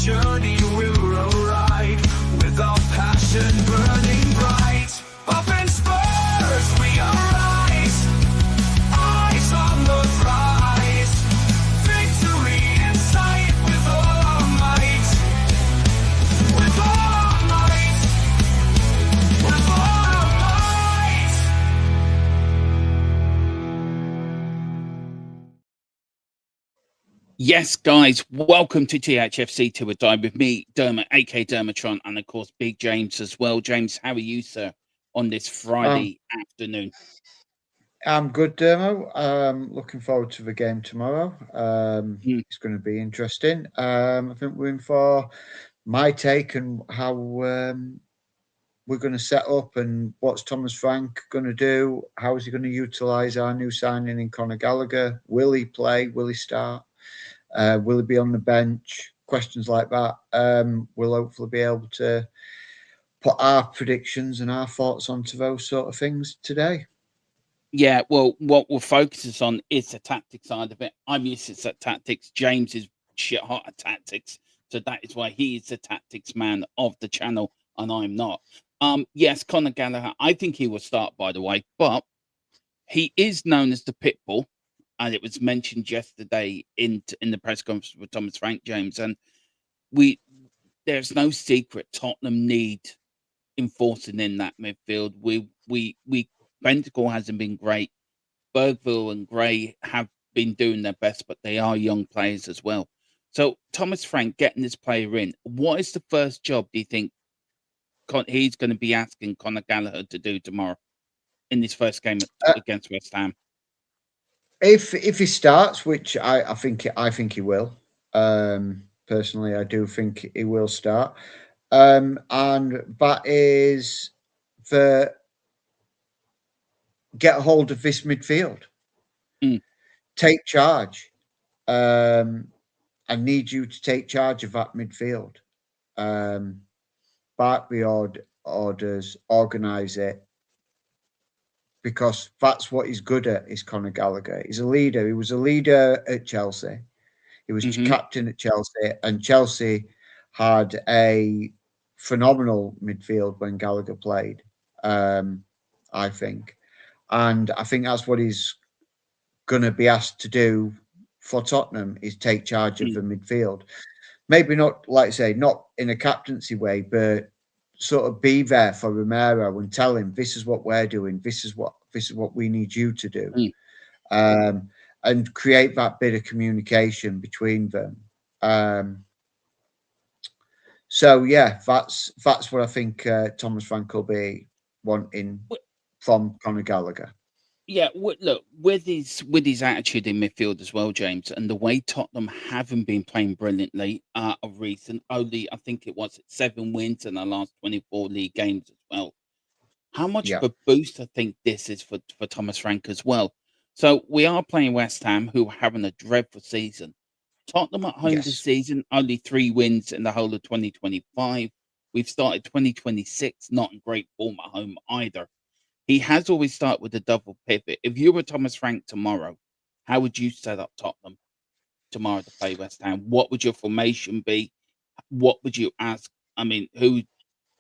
this journey we'll arrive with our passion burning bright. Up in Spurs we arise, eyes on the prize, victory in sight with all our might, with all our might, with all our might. Yes, guys, welcome to THFC to a Dive with me, Dermot, aka Dermatron, and of course, Big James as well. James, how are you, sir, on this Friday afternoon? I'm good, Dermo. Looking forward to the game tomorrow. It's going to be interesting. I think we're in for my take and how we're going to set up and what's Thomas Frank going to do. How is he going to utilise our new signing in Conor Gallagher? Will he play? Will he start? Will he be on the bench? Questions like that. We'll hopefully be able to put our predictions and our thoughts onto those sort of things today. Yeah, well, what we'll focus on is the tactics side of it. I'm used to tactics. James is shit hot at tactics, so that is why he is the tactics man of the channel, and I'm not. Yes, Conor Gallagher. I think he will start, by the way, but he is known as the Pitbull, and it was mentioned yesterday in the press conference with Thomas Frank, James, and there's no secret Tottenham need enforcing in that midfield. We Bentacle hasn't been great. Bergville and Gray have been doing their best, but they are young players as well. So Thomas Frank getting this player in, what is the first job do you think he's going to be asking Conor Gallagher to do tomorrow in this first game against West Ham? If he starts, which I think he will. Personally, I do think he will start. And that is the get a hold of this midfield. Take charge. I need you to take charge of that midfield. Bark the orders, organise it, because that's what he's good at, is Conor Gallagher. He's a leader. He was a leader at Chelsea. He was captain at Chelsea, and Chelsea had a phenomenal midfield when Gallagher played, I think. And I think that's what he's going to be asked to do for Tottenham, is take charge of the midfield. Maybe not, like I say, not in a captaincy way, but sort of be there for Romero and tell him, this is what we're doing. This is what we need you to do. And create that bit of communication between them. So yeah, that's what I think Thomas Frank will be wanting from Conor Gallagher. Yeah, look, with his attitude in midfield as well, James, and the way Tottenham haven't been playing brilliantly of recent, only I think it was 7 wins in the last 24 league games as well. How much of a boost I think this is for Thomas Frank as well. So we are playing West Ham, who are having a dreadful season. Tottenham at home this season, only 3 wins in the whole of 2025. We've started 2026 not in great form at home either. He has always started with a double pivot. If you were Thomas Frank tomorrow, how would you set up Tottenham tomorrow to play West Ham? What would your formation be? What would you ask? I mean, who?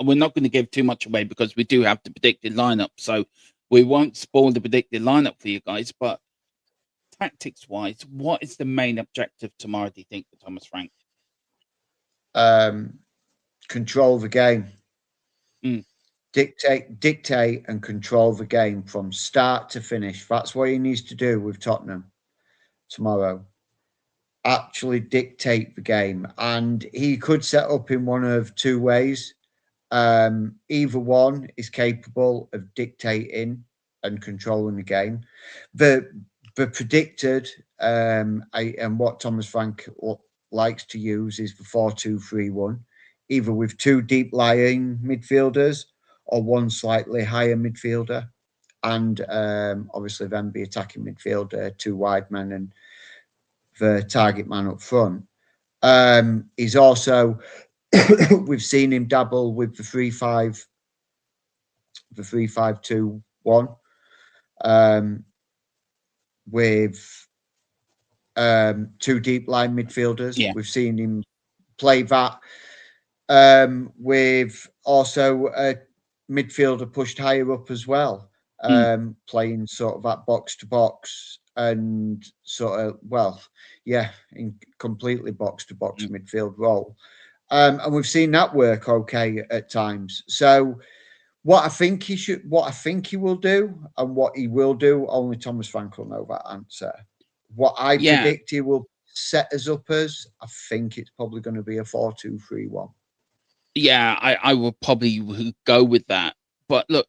We're not going to give too much away because we do have the predicted lineup, so we won't spoil the predicted lineup for you guys. But tactics-wise, what is the main objective tomorrow, do you think, for Thomas Frank? Control the game. Dictate and control the game from start to finish. That's what he needs to do with Tottenham tomorrow. Actually dictate the game. And he could set up in one of 2 ways. Either one is capable of dictating and controlling the game. The predicted and what Thomas Frank likes to use is the 4-2-3-1, either with 2 deep lying midfielders or 1 slightly higher midfielder, and obviously then the attacking midfielder, 2 wide men and the target man up front. He's also we've seen him dabble with the 3-5, the 3-5-2-1, with 2 deep line midfielders. We've seen him play that with also a midfielder pushed higher up as well, Mm, playing sort of that box to box and sort of, well, yeah, in completely box to box mm. midfield role. And we've seen that work okay at times. So what I think he will do, and what he will do, only Thomas Frank will know that answer. What I Yeah, predict he will set us up as, I think it's probably going to be a 4-2-3-1. yeah, I will probably go with that. But look,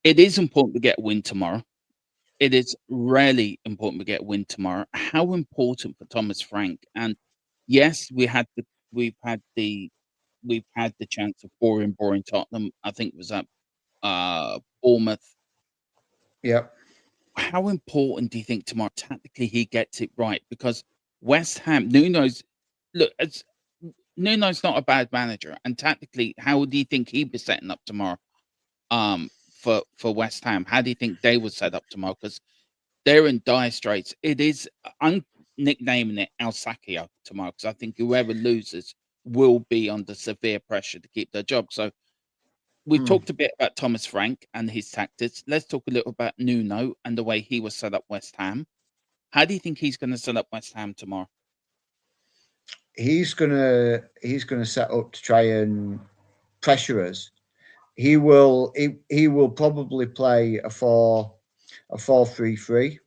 it is important to get a win tomorrow. It is really important to get a win tomorrow. How important for Thomas Frank? And yes, we've had the we've had the chance of boring Tottenham. I think it was at Bournemouth. Yep. How important do you think tomorrow tactically he gets it right? Because West Ham, Nuno's look, Nuno's not a bad manager, and tactically, how do you think he'd be setting up tomorrow? For West Ham, how do you think they would set up tomorrow? Because they're in dire straits. It is I'm nicknaming it El Sacchio tomorrow because I think whoever loses will be under severe pressure to keep their job. So we've Mm. talked a bit about Thomas Frank and his tactics. Let's talk a little about Nuno and the way he was set up West Ham. How do you think he's going to set up West Ham tomorrow? He's gonna set up to try and pressure us. He will probably play a 4-3-3.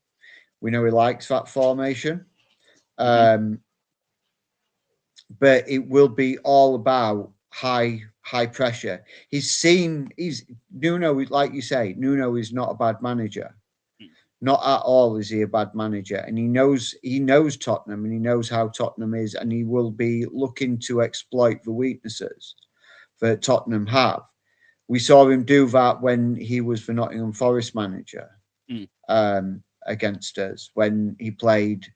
We know he likes that formation. Hmm. Um, but it will be all about high pressure. He's Nuno, like you say, Nuno is not a bad manager. Not at all is he a bad manager, and he knows Tottenham, and he knows how Tottenham is, and he will be looking to exploit the weaknesses that Tottenham have. We saw him do that when he was the Nottingham Forest manager, Mm, against us when we played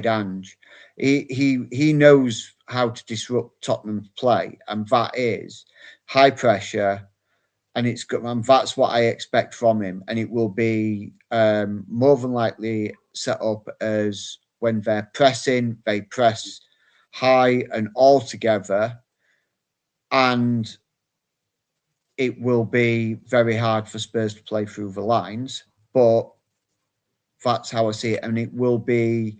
Ange. He knows how to disrupt Tottenham's play, and that is high pressure, and it's good, and that's what I expect from him. And it will be more than likely set up as when they're pressing, they press high and all together, and it will be very hard for Spurs to play through the lines. But that's how I see it, and it will be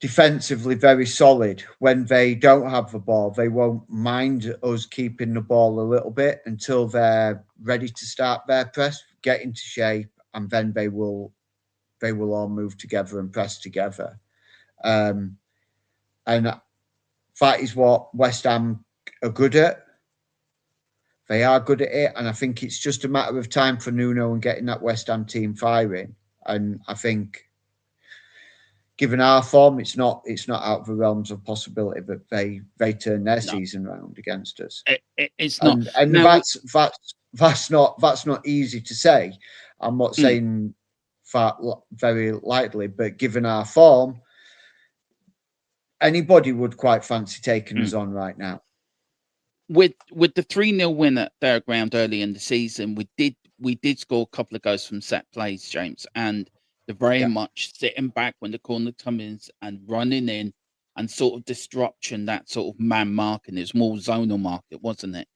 defensively very solid. When they don't have the ball, they won't mind us keeping the ball a little bit until they're ready to start their press, get into shape, and then they will all move together and press together. Um, and that is what West Ham are good at. They are good at it, and I think it's just a matter of time for Nuno and getting that West Ham team firing. And I think, given our form, it's not out of the realms of possibility that they turn their no, season round against us. it's not. And Now, that's not easy to say. I'm not mm, saying that very lightly, but given our form, anybody would quite fancy taking mm. us on right now. With the 3-0 win at their ground early in the season, we did score a couple of goals from set plays, James, and they're very Yeah, much sitting back when the corner comes in and running in and sort of disruption, that sort of man marking. It was more zonal market, wasn't it?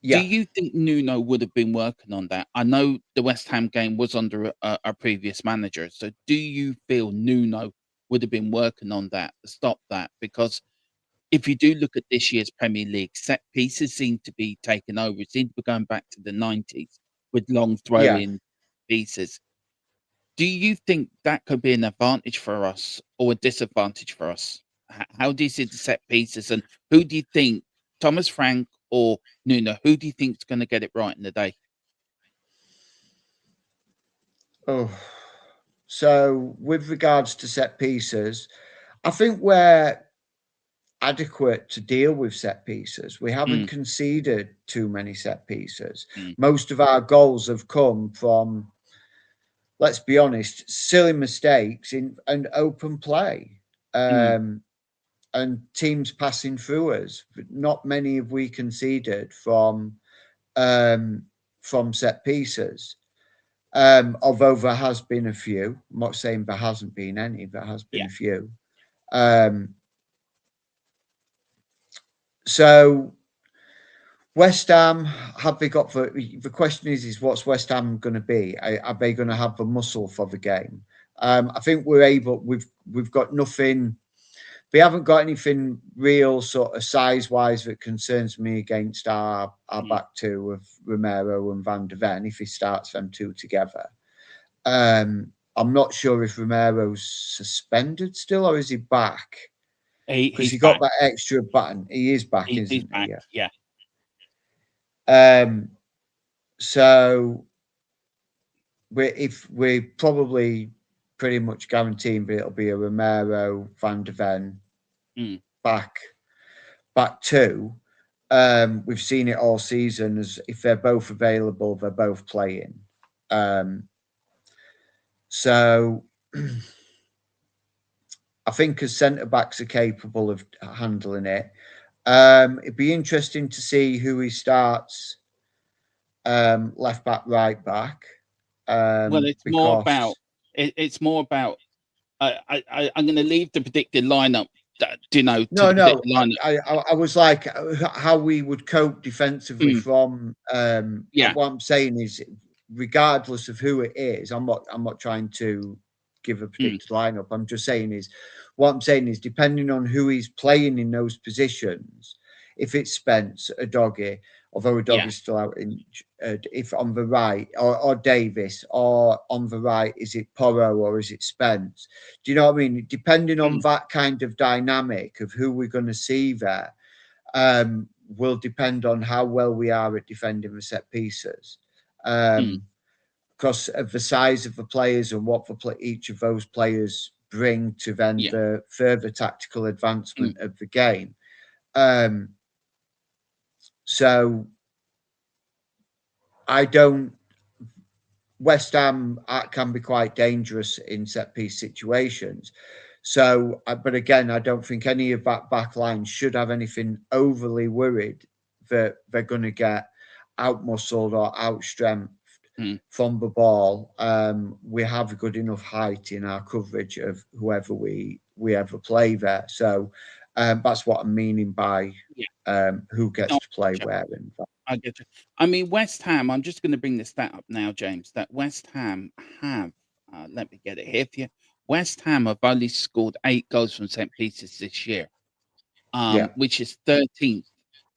Do yeah. you think Nuno would have been working on that? I know the West Ham game was under a previous manager, so do you feel Nuno would have been working on that to stop that? Because if you do look at this year's Premier League, set pieces seem to be taking over. It seems to be going back to the 90s with long Yeah. throw-in pieces. Do you think that could be an advantage for us or a disadvantage for us? How do you see the set pieces, and who do you think, Thomas Frank or Nuno, who do you think is going to get it right in the day? Oh, so with regards to set pieces, I think we're adequate to deal with set pieces. We haven't Mm, conceded too many set pieces. mm, Most of our goals have come from, let's be honest, silly mistakes in and open play, mm, and teams passing through us. Not many have we conceded from set pieces. Although there has been a few. I'm not saying there hasn't been any. There has been yeah. a few. Um, So West Ham, have they got the question is what's West Ham going to be? Are they going to have the muscle for the game? I think we've got nothing. We haven't got anything real sort of size wise that concerns me against our mm. back two of Romero and Van de Ven if he starts them two together. I'm not sure if Romero's suspended still or is he back because He's he got back. that extra button. He is back, He's isn't he? back. Yeah. Yeah. So we're probably pretty much guaranteeing that it'll be a Romero Van de Ven Mm. back two. We've seen it all season as if they're both available, they're both playing. So I think as centre backs are capable of handling it. It'd be interesting to see who he starts left back, right back. Well, it's more about Because it's more about I'm going to leave the predicted lineup. To the no, predicted lineup. I was like how we would cope defensively Mm. from. Yeah. What I'm saying is, regardless of who it is, I'm not trying to give a Mm. predicted lineup. I'm just saying is, what I'm saying is, depending on who he's playing in those positions, if it's Spence, a doggy, although a dog Yeah. is still out in, if on the right, or Davis, or on the right, is it Porro or is it Spence? Do you know what I mean? Depending on Mm. that kind of dynamic of who we're going to see there, will depend on how well we are at defending the set pieces. Mm. Because of the size of the players and what each of those players bring to then Yeah. the further tactical Mm. advancement of the game. Um, so I don't. West Ham can be quite dangerous in set piece situations. So, but again, I don't think any of that back line should have anything overly worried that they're going to get out muscled or out strength Mm. from the ball. We have a good enough height in our coverage of whoever we ever play there. So that's what I'm meaning by Yeah. who No, gets to play where. And I get you. I mean, West Ham. I'm just going to bring the stat up now, James. That West Ham have. Let me get it here for you. West Ham have only scored 8 goals from set pieces this year, yeah, which is 13th,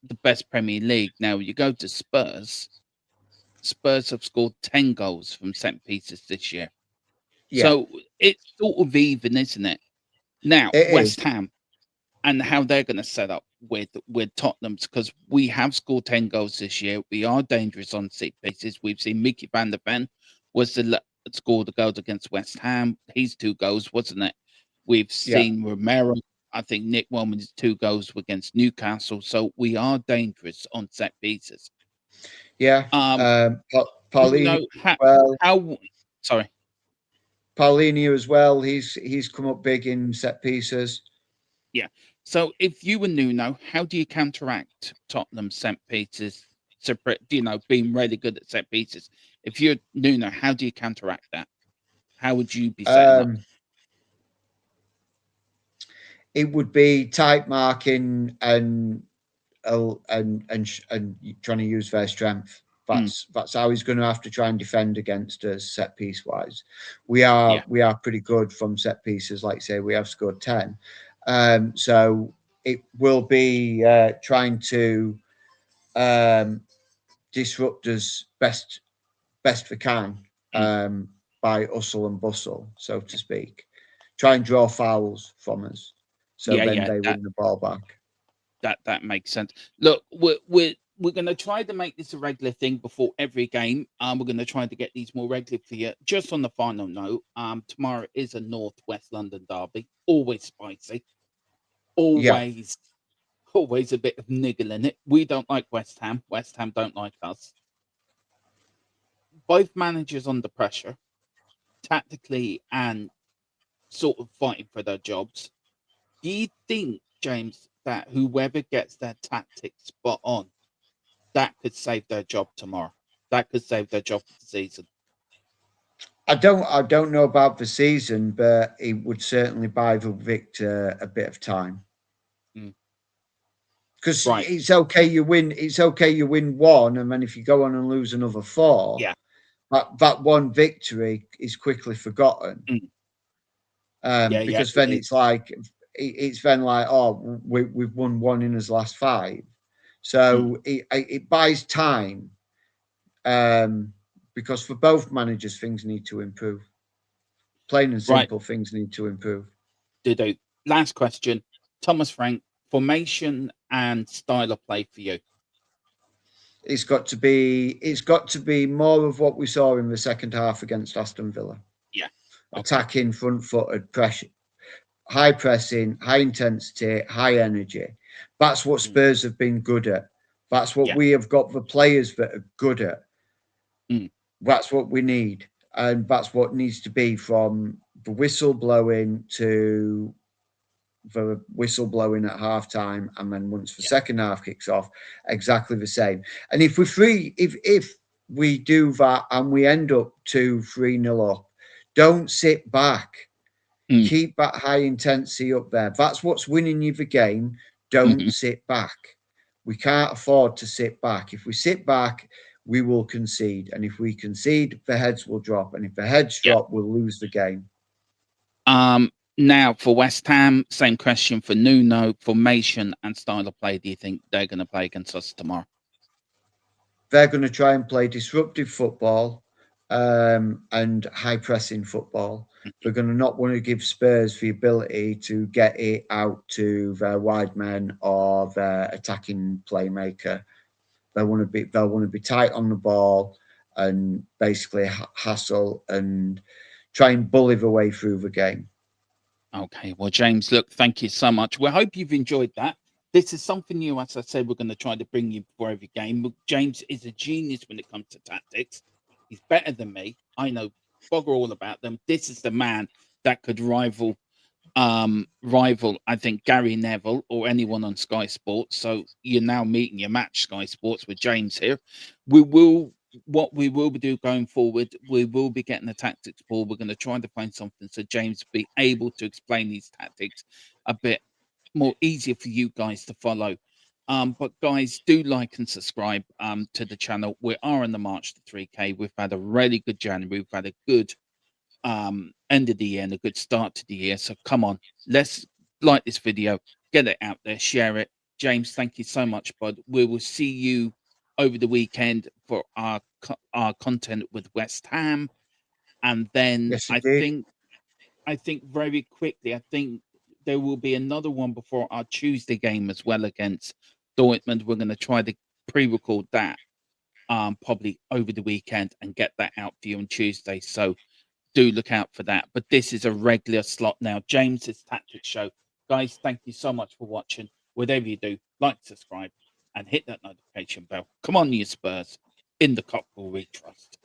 the best Premier League. Now you go to Spurs. Spurs have scored 10 goals from set pieces this year. yeah, So it's sort of even, isn't it? Now, it is. West Ham and how they're going to set up with Tottenham's because we have scored 10 goals this year. We are dangerous on set pieces. We've seen Mickey van der Ven was scored the goals against West Ham. His 2 goals, wasn't it? We've Yeah. seen Romero. I think Nick Wellman's 2 goals against Newcastle. So we are dangerous on set pieces. Yeah. Um, you Paulini know well, how sorry. Paulinho as well. He's come up big in set pieces. Yeah. So if you were Nuno, how do you counteract Tottenham set pieces? Separate, being really good at set pieces. If you're Nuno, how do you counteract that? How would you be setting up? It would be tight marking and trying to use their strength. Mm, That's how he's going to have to try and defend against us set piece wise. yeah, We are pretty good from set pieces. Like say, we have scored 10. So it will be trying to disrupt us best we can mm, by hustle and bustle, so to speak. Try and draw fouls from us, so yeah, then yeah. they That win the ball back. that makes sense. Look, we're going to try to make this a regular thing before every game. We're going to try to get these more regular for you. Just on the final note, tomorrow is a Northwest London derby. Always spicy. Yeah, Always always a bit of niggle in it. We don't like West Ham. West Ham don't like us. Both managers under pressure, tactically and sort of fighting for their jobs. Do you think, James, that whoever gets their tactics spot on, that could save their job tomorrow? That could save their job for the season. I don't know about the season, but it would certainly buy the victor a bit of time. Mm. because Right. it's okay you win. It's okay you win one, and then if you go on and lose another four, Yeah. that one victory is quickly forgotten. Mm. Yeah, Because it then is. it's then like, oh, we've won one in his last five, Mm. so it buys time. Because for both managers, things need to improve. Plain and Right. simple, things need to improve. Do. Last question. Thomas Frank, formation and style of play for you. It's got to be more of what we saw in the second half against Aston Villa. Yeah. Okay. Attacking, front footed, pressure, high pressing, high intensity, high energy. That's what Mm. Spurs have been good at. That's what Yeah. we have got the players that are good at. Mm. That's what we need. And that's what needs to be from the whistle blowing to the whistle blowing at half time, and then once the Yeah. second half kicks off, exactly the same. And if we do that and we end up 2-3-0 up, don't sit back. Mm. Keep that high intensity up there. That's what's winning you the game. Don't Mhm. sit back. We can't afford to sit back. If we sit back, we will concede. And if we concede, the heads will drop. And if the heads Yeah. drop, we'll lose the game. Now for West Ham, same question for Nuno. Formation and style of play. Do you think they're going to play against us tomorrow? They're going to try and play disruptive football and high pressing football. They're going to not want to give Spurs the ability to get it out to their wide men or their attacking playmaker. They'll want to be tight on the ball and basically hassle and try and bully the way through the game. Okay. Well, James, look, thank you so much. We hope you've enjoyed that. This is something new. As I said, we're going to try to bring you before every game. Look, James is a genius when it comes to tactics. He's better than me. I know bugger all about them. This is the man that could rival I think Gary Neville or anyone on Sky Sports. So you're now meeting your match, Sky Sports, with James here. What we will be doing going forward, we will be getting the tactics ball. We're going to try to find something so James be able to explain these tactics a bit more easier for you guys to follow. But guys, do like and subscribe to the channel. We are on the march to 3K. We've had a really good January. We've had a good end of the year and a good start to the year. So come on, let's like this video, get it out there, share it. James, thank you so much, bud. We will see you over the weekend for our content with West Ham, and then Yes, indeed. I think very quickly, I think there will be another one before our Tuesday game as well against Dortmund. We're going to try to pre-record that probably over the weekend and get that out for you on Tuesday. So do look out for that. But this is a regular slot now. James's Tactics Show. Guys, thank you so much for watching. Whatever you do, like, subscribe, and hit that notification bell. Come on, you Spurs. In the Cockle we trust.